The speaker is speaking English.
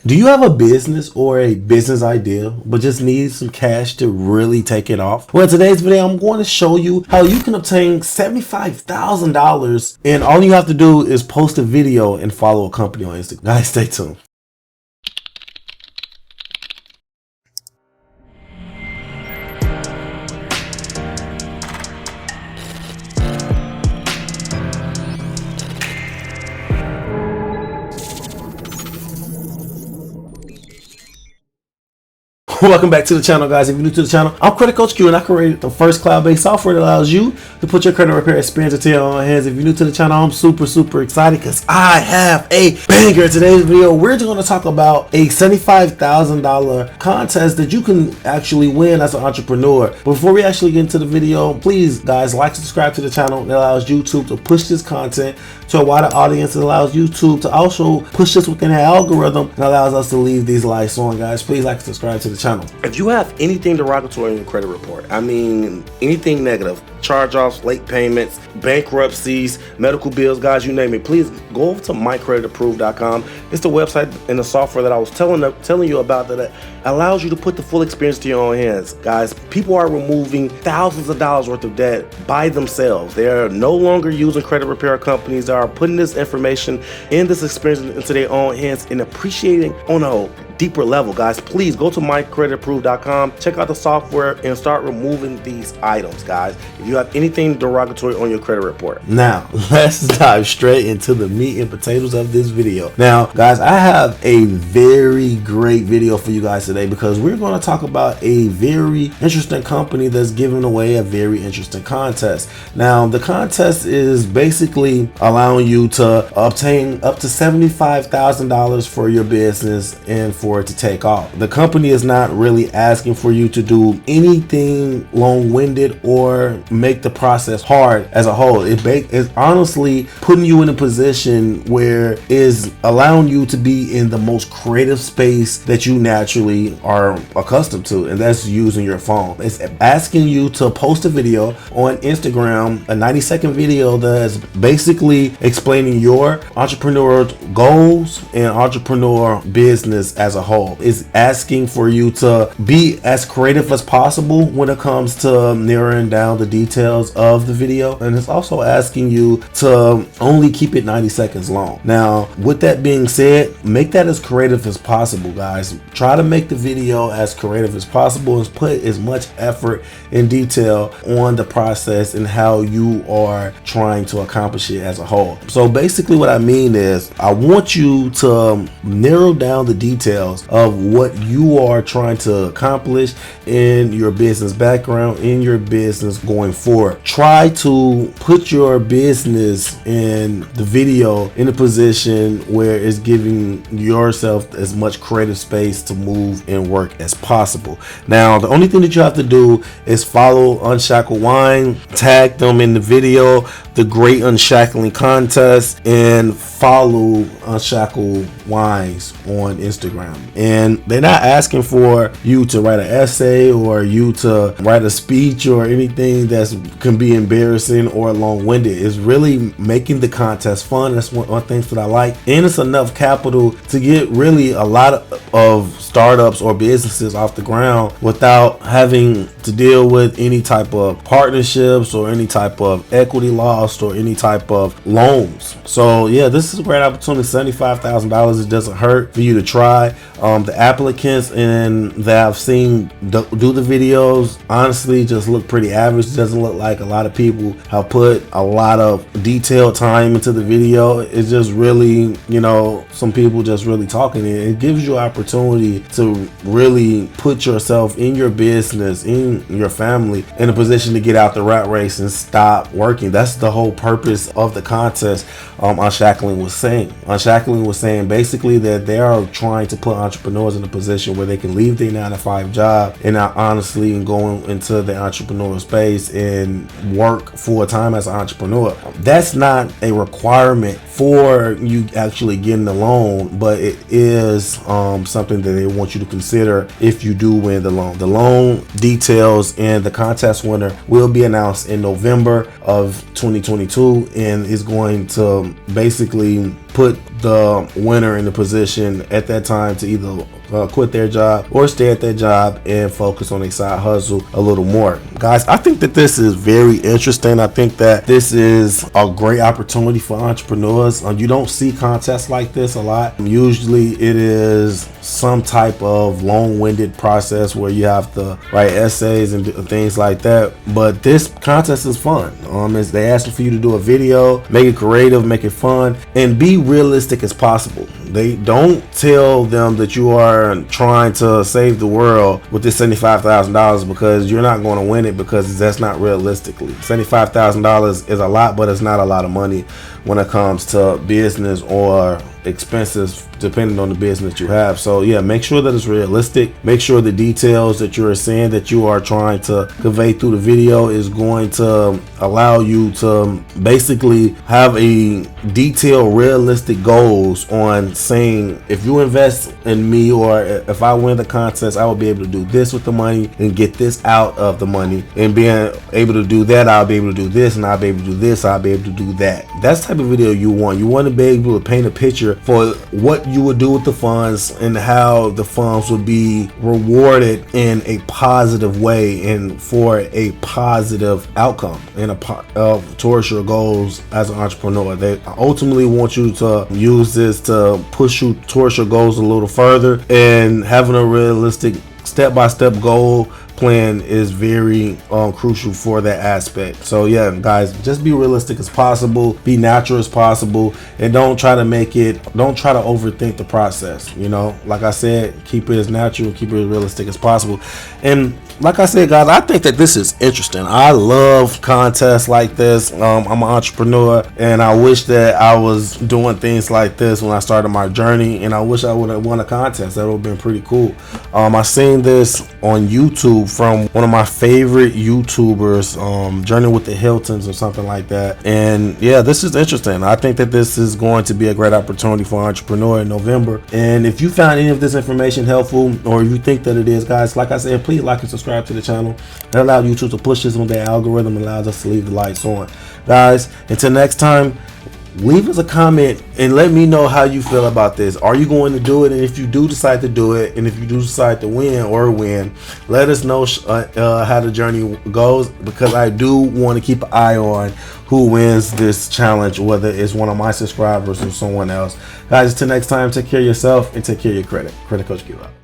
Do you have a business or a business idea but just need some cash to really take it off? Well, in today's video, I'm going to show you how you can obtain $75,000 and all you have to do is post a video and follow a company on Instagram. Guys, stay tuned. Welcome back to the channel, guys. If you're new to the channel, I'm Credit Coach Q, and I created the first cloud-based software that allows you to put your credit repair experience into your own hands. If you're new to the channel, I'm super excited because I have a banger. In today's video, we're just going to talk about a $75,000 contest that you can actually win as an entrepreneur. Before we actually get into the video, please, guys, like and subscribe to the channel. That allows YouTube to push this content to a wider audience. It allows YouTube to also push this within the algorithm and allows us to leave these lights on, guys. Please like and subscribe to the channel. If you have anything derogatory in your credit report, I mean anything negative, charge-offs, late payments, bankruptcies, medical bills, guys, you name it, please go over to mycreditapproved.com. It's the website and the software that I was telling you about that allows you to put the full experience to your own hands. Guys, people are removing thousands of dollars worth of debt by themselves. They are no longer using credit repair companies. They are putting this information and this experience into their own hands and appreciating on a deeper level. Guys, please go to mycreditapproved.com, check out the software and start removing these items, guys, if you have anything derogatory on your credit report. Now let's dive straight into the meat and potatoes of this video. Now, guys, I have a very great video for you guys today because we're going to talk about a very interesting company that's giving away a very interesting contest. Now, the contest is basically allowing you to obtain up to $75,000 for your business and for it to take off. The company is not really asking for you to do anything long-winded or make the process hard as a whole. It's honestly putting you in a position where is allowing you to be in the most creative space that you naturally are accustomed to, and that's using your phone. It's asking you to post a video on Instagram, a 90-second video that's basically explaining your entrepreneurial goals and entrepreneur business as a whole. It's asking for you to be as creative as possible when it comes to narrowing down the details of the video, and it's also asking you to only keep it 90 seconds long. Now, with that being said, make that as creative as possible, guys. Try to make the video as creative as possible and put as much effort and detail on the process and how you are trying to accomplish it as a whole. So basically what I mean is I want you to narrow down the details of what you are trying to accomplish in your business background, in your business going forward. Try to put your business in the video in a position where it's giving yourself as much creative space to move and work as possible. Now, the only thing that you have to do is follow Unshackled Wine, tag them in the video, the Great Unshackling Contest, and follow Unshackled Wines on Instagram. And they're not asking for you to write an essay or you to write a speech or anything that can be embarrassing or long-winded. It's really making the contest fun. That's one thing that I like, and it's enough capital to get really a lot of startups or businesses off the ground without having to deal with any type of partnerships or any type of equity loss or any type of loans. So yeah, this is a great opportunity. $75,000. It doesn't hurt for you to try. The applicants and that I've seen do the videos honestly just look pretty average. It doesn't look like a lot of people have put a lot of detailed time into the video. It's just really, you know, some people just really talking. It gives you an opportunity to really put yourself in your business, in your family, in a position to get out the rat race and stop working. That's the whole purpose of the contest. Unshackling was saying basically that they are trying to put entrepreneurs in a position where they can leave their 9-to-5 job and honestly go into the entrepreneurial space and work full time as an entrepreneur. That's not a requirement for you actually getting the loan, but it is something that they want you to consider if you do win the loan. The loan details and the contest winner will be announced in November of 2022, and is going to basically put the winner in the position at that time to either quit their job or stay at their job and focus on a side hustle a little more. Guys, I think that this is very interesting. I think that this is a great opportunity for entrepreneurs. You don't see contests like this a lot. Usually it is some type of long-winded process where you have to write essays and things like that, but this contest is fun. They asking for you to do a video, make it creative, make it fun, and be realistic as possible. They don't tell them that you are trying to save the world with this $75,000 because you're not going to win it, because that's not realistically. $75,000 is a lot, but it's not a lot of money when it comes to business or expenses depending on the business you have. So yeah, make sure that it's realistic. Make sure the details that you're saying that you are trying to convey through the video is going to allow you to basically have a detailed, realistic goals on saying, if you invest in me, or if I win the contest, I will be able to do this with the money and get this out of the money, and being able to do that, I'll be able to do this, and I'll be able to do this, I'll be able to do that. That's the type of video you want. You want to be able to paint a picture for what you would do with the funds and how the funds would be rewarded in a positive way and for a positive outcome and towards your goals as an entrepreneur. They ultimately want you to use this to push you towards your goals a little further, and having a realistic step-by-step goal plan is very crucial for that aspect. So yeah, guys, just be realistic as possible, be natural as possible, and don't try to overthink the process. You know, like I said, keep it as natural, keep it as realistic as possible. And like I said, guys, I think that this is interesting. I love contests like this. I'm an entrepreneur, and I wish that I was doing things like this when I started my journey, and I wish I would have won a contest. That would have been pretty cool. I seen this on YouTube from one of my favorite YouTubers, Journey with the Hiltons or something like that. And yeah, this is interesting. I think that this is going to be a great opportunity for an entrepreneur in November. And if you found any of this information helpful, or you think that it is, guys, like I said, please like and subscribe to the channel. That allows YouTube to push this on their algorithm, allows us to leave the lights on. Guys, until next time, leave us a comment and let me know how you feel about this. Are you going to do it? And if you do decide to do it, and if you do decide to win, let us know how the journey goes, because I do want to keep an eye on who wins this challenge, whether it's one of my subscribers or someone else. Guys, until next time, take care of yourself and take care of your credit. Credit Coach Q out.